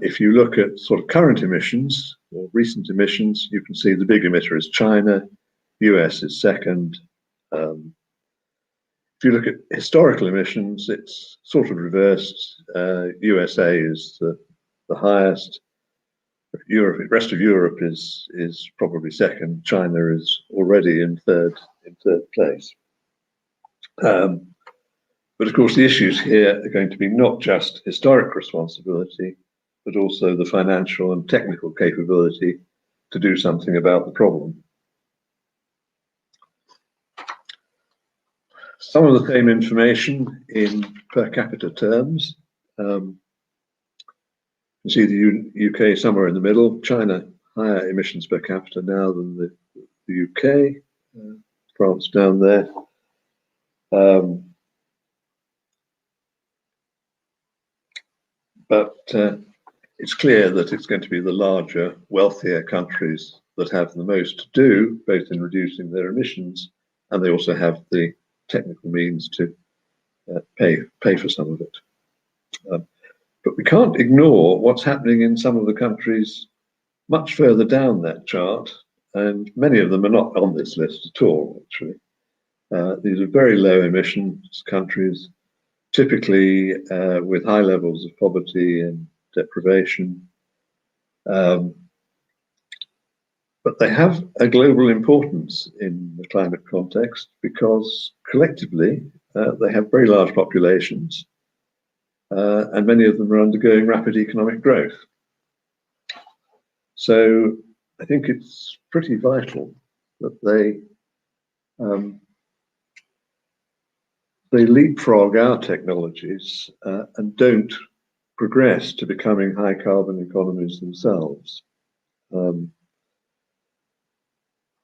if you look at sort of current emissions or recent emissions, you can see the big emitter is China, US is second. If you look at historical emissions, it's sort of reversed. USA is the highest. Europe, the rest of Europe is probably second. China is already in third place. But of course, the issues here are going to be not just historic responsibility, but also the financial and technical capability to do something about the problem. Some of the same information in per capita terms. You see the UK somewhere in the middle. China, higher emissions per capita now than the UK. France down there. But it's clear that it's going to be the larger, wealthier countries that have the most to do, both in reducing their emissions, and they also have the technical means to pay for some of it. But we can't ignore what's happening in some of the countries much further down that chart, and many of them are not on this list at all, actually. These are very low emissions countries, typically with high levels of poverty and deprivation. But they have a global importance in the climate context because collectively they have very large populations and many of them are undergoing rapid economic growth. So I think it's pretty vital that they leapfrog our technologies and don't progress to becoming high carbon economies themselves.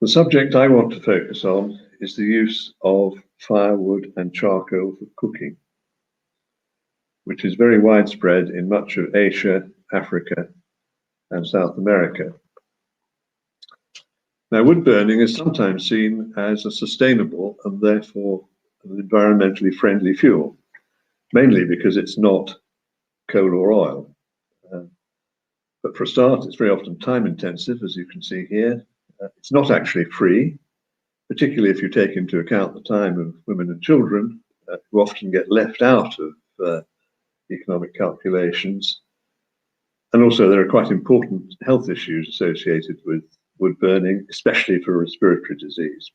The subject I want to focus on is the use of firewood and charcoal for cooking, which is very widespread in much of Asia, Africa, and South America. Now, wood burning is sometimes seen as a sustainable and therefore an environmentally friendly fuel, mainly because it's not coal or oil. But for a start, it's very often time intensive, as you can see here. It's not actually free, particularly if you take into account the time of women and children, who often get left out of economic calculations. And also there are quite important health issues associated with wood burning, especially for respiratory disease.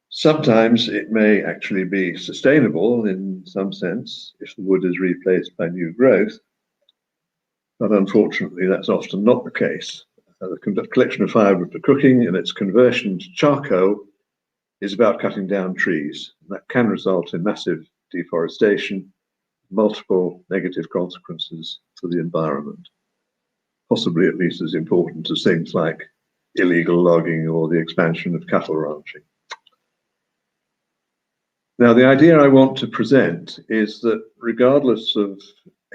Sometimes it may actually be sustainable in some sense if the wood is replaced by new growth, but unfortunately that's often not the case. The collection of firewood for cooking and its conversion to charcoal is about cutting down trees. That can result in massive deforestation, multiple negative consequences for the environment, possibly at least as important as things like illegal logging or the expansion of cattle ranching. Now, the idea I want to present is that regardless of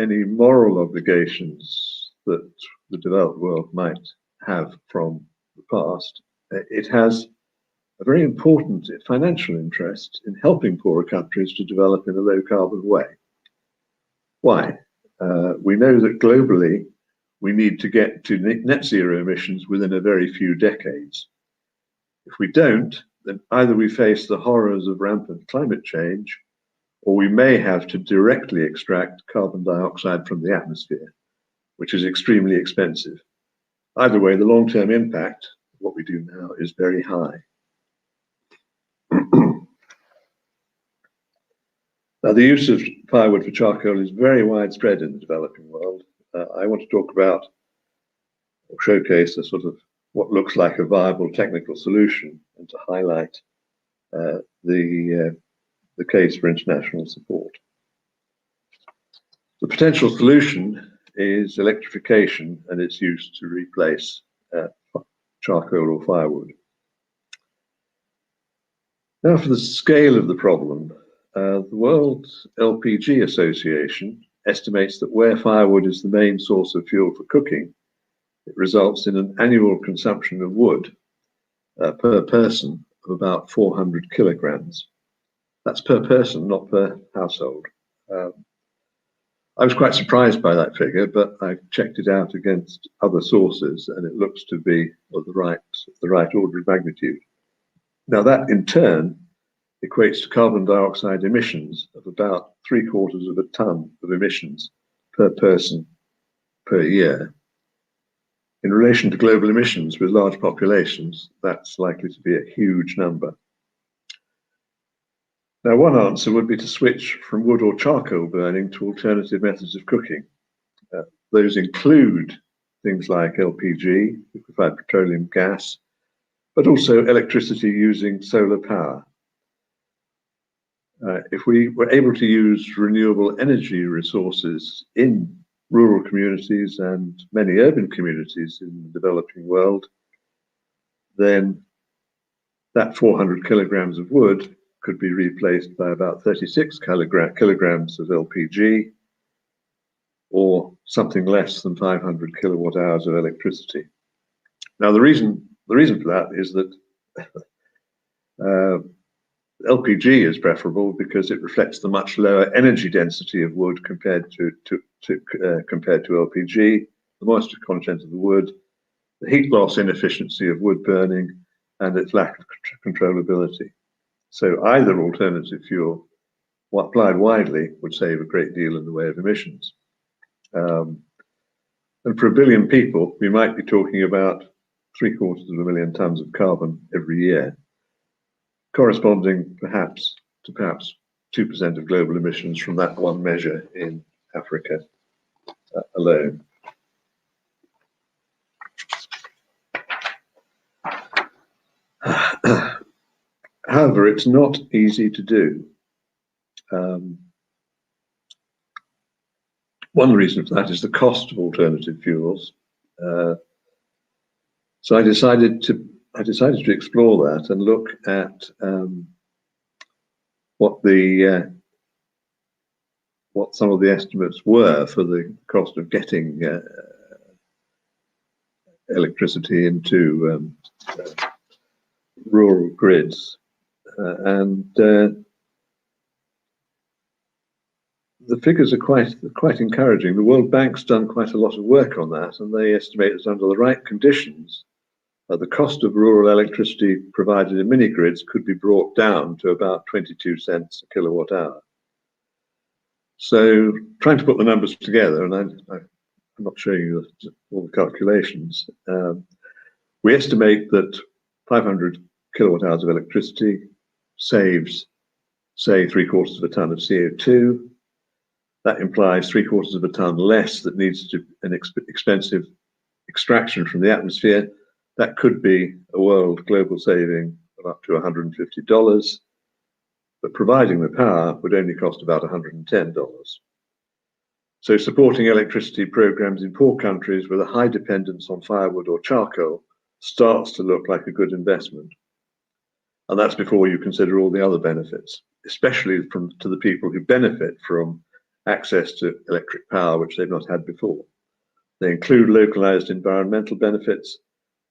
any moral obligations that the developed world might have from the past, it has a very important financial interest in helping poorer countries to develop in a low carbon way. Why? We know that globally we need to get to net zero emissions within a very few decades. If we don't, then either we face the horrors of rampant climate change, or we may have to directly extract carbon dioxide from the atmosphere, which is extremely expensive. Either way, the long-term impact of what we do now is very high. Now, the use of firewood for charcoal is very widespread in the developing world. I want to talk about or showcase a sort of what looks like a viable technical solution and to highlight the case for international support. The potential solution is electrification and its use to replace charcoal or firewood. Now, for the scale of the problem, the World LPG Association estimates that where firewood is the main source of fuel for cooking, it results in an annual consumption of wood per person of about 400 kilograms. That's per person, not per household. I was quite surprised by that figure, but I checked it out against other sources, and it looks to be of the right order of magnitude. Now, that in turn equates to carbon dioxide emissions of about 3/4 of a ton of emissions per person per year. In relation to global emissions with large populations, that's likely to be a huge number. Now, one answer would be to switch from wood or charcoal burning to alternative methods of cooking. Those include things like LPG, liquefied petroleum gas, but also electricity using solar power. If we were able to use renewable energy resources in rural communities and many urban communities in the developing world, then that 400 kilograms of wood could be replaced by about 36 kilograms of LPG, or something less than 500 kilowatt hours of electricity. Now, the reason for that is that LPG is preferable because it reflects the much lower energy density of wood compared to LPG, the moisture content of the wood, the heat loss inefficiency of wood burning, and its lack of controllability. So either alternative fuel, applied widely, would save a great deal in the way of emissions. And for 1 billion people, we might be talking about 750,000 tons of carbon every year, corresponding perhaps to 2% of global emissions from that one measure in Africa alone. However, it's not easy to do. One reason for that is the cost of alternative fuels. So I decided to explore that and look at what some of the estimates were for the cost of getting electricity into rural grids, and the figures are quite encouraging. The World Bank's done quite a lot of work on that, and they estimate that under the right conditions, the cost of rural electricity provided in mini grids could be brought down to about 22 cents a kilowatt hour. So, trying to put the numbers together, and I'm not showing you all the calculations. We estimate that 500 kilowatt hours of electricity saves, say, 3/4 of a ton of CO2. That implies 3/4 of a ton less that needs to an expensive extraction from the atmosphere. That could be a world global saving of up to $150, but providing the power would only cost about $110. So supporting electricity programs in poor countries with a high dependence on firewood or charcoal starts to look like a good investment. And that's before you consider all the other benefits, especially to the people who benefit from access to electric power, which they've not had before. They include localized environmental benefits.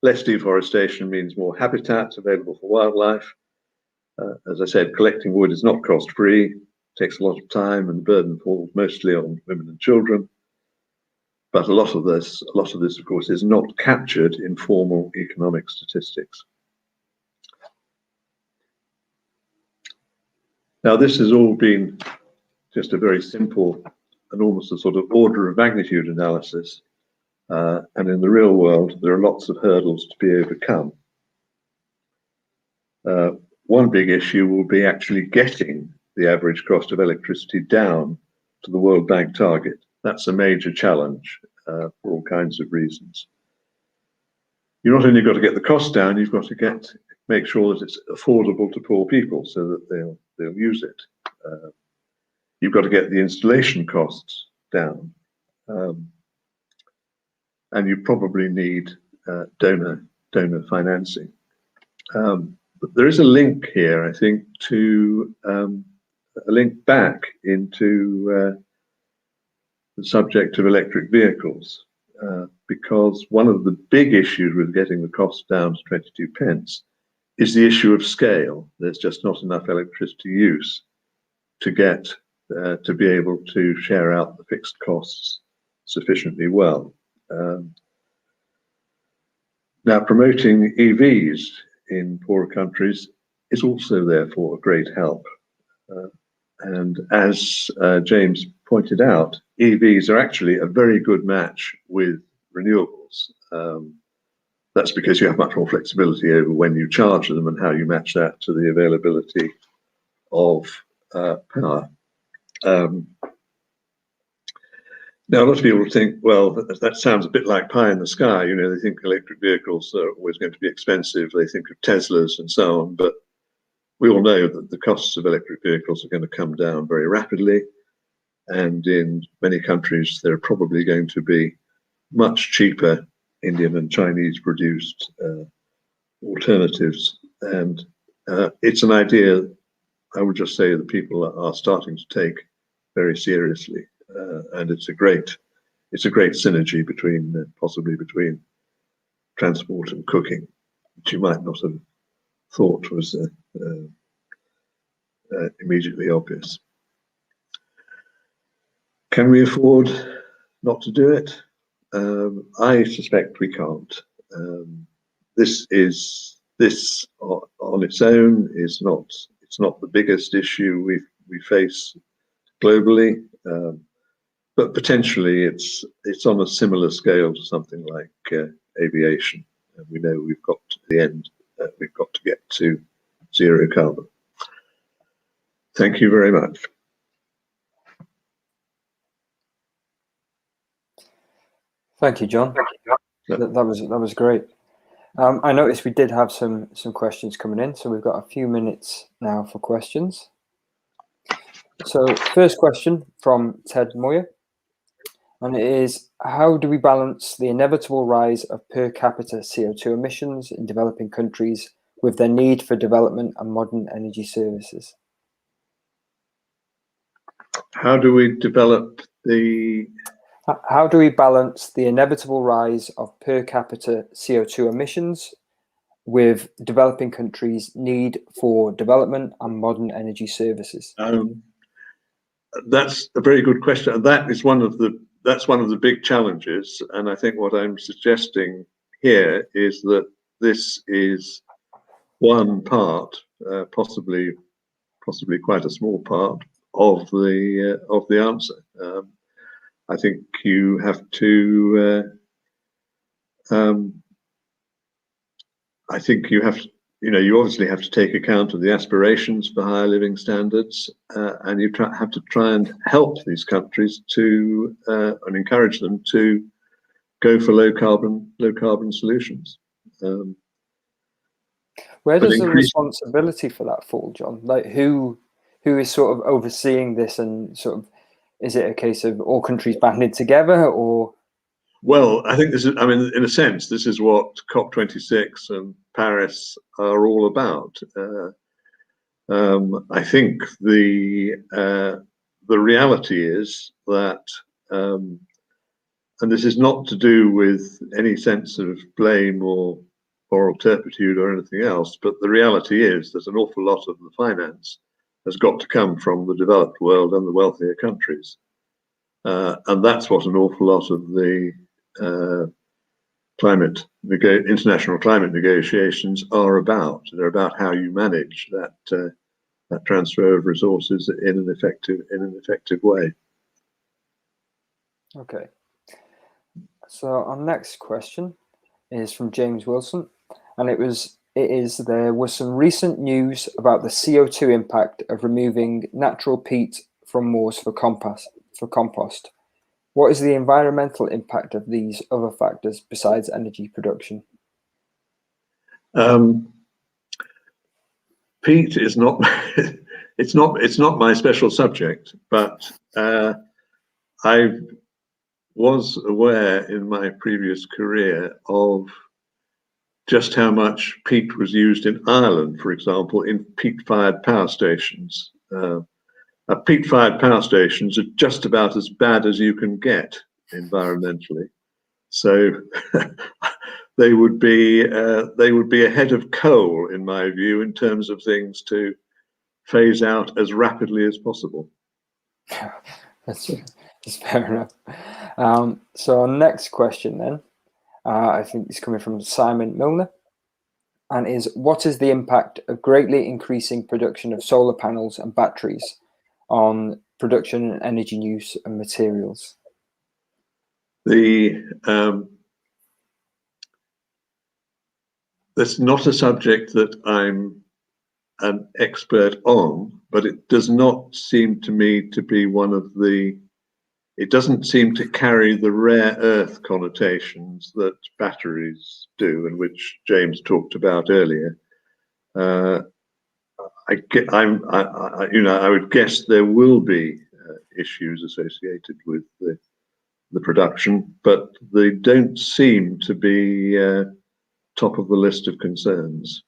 Less deforestation means more habitat available for wildlife. As I said, collecting wood is not cost-free, takes a lot of time, and the burden falls mostly on women and children. But a lot of this, of course, is not captured in formal economic statistics. Now, this has all been just a very simple and almost a sort of order of magnitude analysis. And in the real world, there are lots of hurdles to be overcome. One big issue will be actually getting the average cost of electricity down to the World Bank target. That's a major challenge for all kinds of reasons. You've not only got to get the cost down, you've got to make sure that it's affordable to poor people so that they'll use it. You've got to get the installation costs down. And you probably need donor financing. But there is a link here, I think, to a link back into the subject of electric vehicles, because one of the big issues with getting the cost down to 22 pence is the issue of scale. There's just not enough electricity use to get to be able to share out the fixed costs sufficiently well. Now, promoting EVs in poorer countries is also therefore a great help. And as James pointed out, EVs are actually a very good match with renewables. That's because you have much more flexibility over when you charge them and how you match that to the availability of power. Now, a lot of people think, well, that sounds a bit like pie in the sky. You know, they think electric vehicles are always going to be expensive. They think of Teslas and so on. But we all know that the costs of electric vehicles are going to come down very rapidly. And in many countries, they're probably going to be much cheaper Indian and Chinese produced alternatives. And it's an idea, I would just say, that people are starting to take very seriously. And it's a great synergy between possibly between transport and cooking, which you might not have thought was immediately obvious. Can we afford not to do it? I suspect we can't. This on its own is not. It's not the biggest issue we face globally. But potentially it's on a similar scale to something like aviation. And we know we've got to the end, we've got to get to zero carbon. Thank you very much. Thank you, John. That was great. I noticed we did have some questions coming in, so we've got a few minutes now for questions. So first question from Ted Moyer. And it is, how do we balance the inevitable rise of per capita CO2 emissions in developing countries with their need for development and modern energy services? How do we develop the... How do we balance the inevitable rise of per capita CO2 emissions with developing countries' need for development and modern energy services? That's a very good question. And that's one of the big challenges. And I think what I'm suggesting here is that this is one part, possibly quite a small part of the answer. I think you have to. You obviously have to take account of the aspirations for higher living standards, and you have to try and help these countries to and encourage them to go for low carbon solutions. Where does the responsibility for that fall, John? Like who is sort of overseeing this, and sort of, is it a case of all countries banding together, or? Well, I think this is, I mean, in a sense, this is what COP26 and Paris are all about. I think the reality is that, and this is not to do with any sense of blame or moral turpitude or anything else, but the reality is that an awful lot of the finance has got to come from the developed world and the wealthier countries. And that's what an awful lot of the international climate negotiations are about. They're about how you manage that transfer of resources in an effective way. Okay. So our next question is from James Wilson, and there was some recent news about the CO2 impact of removing natural peat from moors for compost. What is the environmental impact of these other factors besides energy production? Peat is not it's not my special subject, but I was aware in my previous career of just how much peat was used in Ireland, for example, in peat-fired power stations. Peat-fired power stations are just about as bad as you can get environmentally. So they would be ahead of coal, in my view, in terms of things to phase out as rapidly as possible. That's fair enough. So our next question then, I think it's coming from Simon Milner, and is, what is the impact of greatly increasing production of solar panels and batteries on production and energy use and materials? That's not a subject that I'm an expert on, but it does not seem to me to be one of the, it doesn't seem to carry the rare earth connotations that batteries do, and which James talked about earlier. I would guess there will be issues associated with the production, but they don't seem to be top of the list of concerns.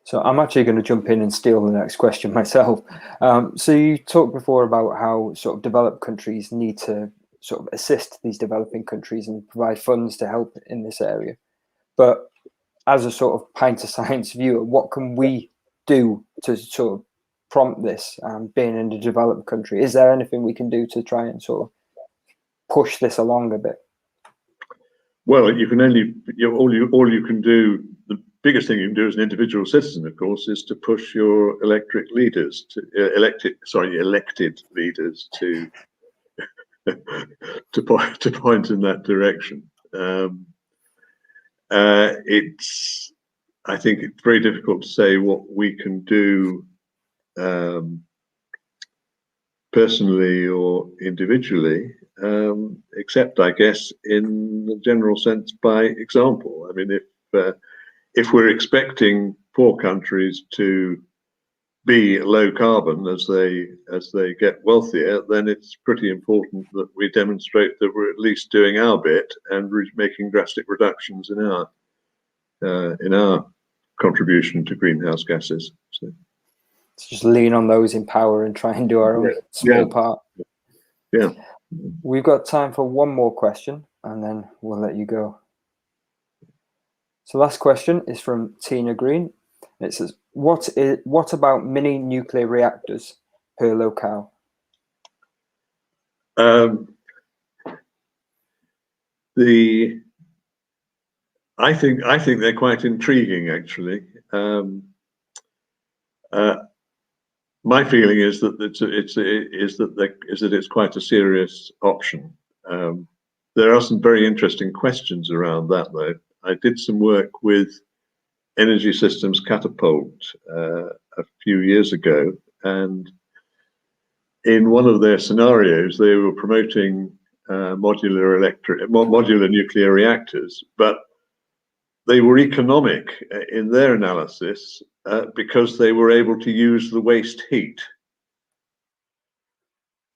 So I'm actually going to jump in and steal the next question myself. So you talked before about how sort of developed countries need to sort of assist these developing countries and provide funds to help in this area. But as a sort of Pint of Science viewer, what can we do to sort of prompt this, being in a developed country? Is there anything we can do to try and sort of push this along a bit? Well, you can only, all you can do, the biggest thing you can do as an individual citizen, of course, is to push your elected leaders to elected leaders to to point in that direction. I think it's very difficult to say what we can do personally or individually, except, I guess, in the general sense, by example. I mean, if we're expecting poor countries to be low carbon as they get wealthier, then it's pretty important that we demonstrate that we're at least doing our bit and making drastic reductions in our contribution to greenhouse gases. So just lean on those in power and try and do our own small part. Yeah. We've got time for one more question and then we'll let you go. So last question is from Tina Green. It says, what about mini nuclear reactors per locale? I think they're quite intriguing, actually. My feeling is that it's quite a serious option. There are some very interesting questions around that, though. I did some work with Energy Systems Catapult a few years ago, and in one of their scenarios, they were promoting modular nuclear reactors, but they were economic in their analysis because they were able to use the waste heat,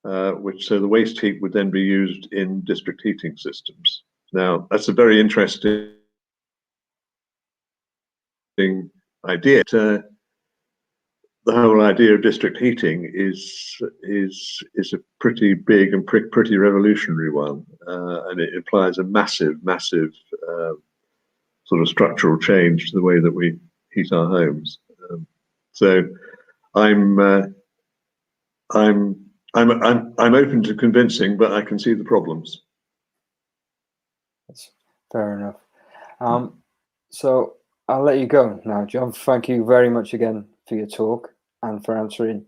so the waste heat would then be used in district heating systems. Now, that's a very interesting idea. The whole idea of district heating is a pretty big and pretty revolutionary one, and it implies a massive sort of structural change to the way that we heat our homes. So I'm open to convincing, but I can see the problems. That's fair enough. So I'll let you go now, John. Thank you very much again for your talk and for answering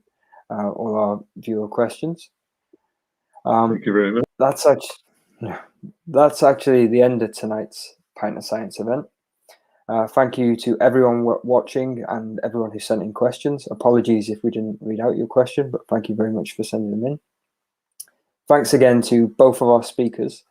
all our viewer questions. Thank you very much. That's actually the end of tonight's Pint of Science event. Thank you to everyone watching and everyone who sent in questions. Apologies if we didn't read out your question, but thank you very much for sending them in. Thanks again to both of our speakers.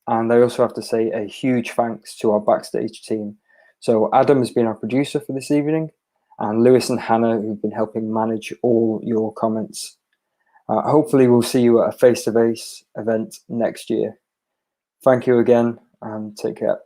And I also have to say a huge thanks to our backstage team. So Adam has been our producer for this evening, and Lewis and Hannah, who've been helping manage all your comments. Hopefully we'll see you at a face-to-face event next year. Thank you again and take care.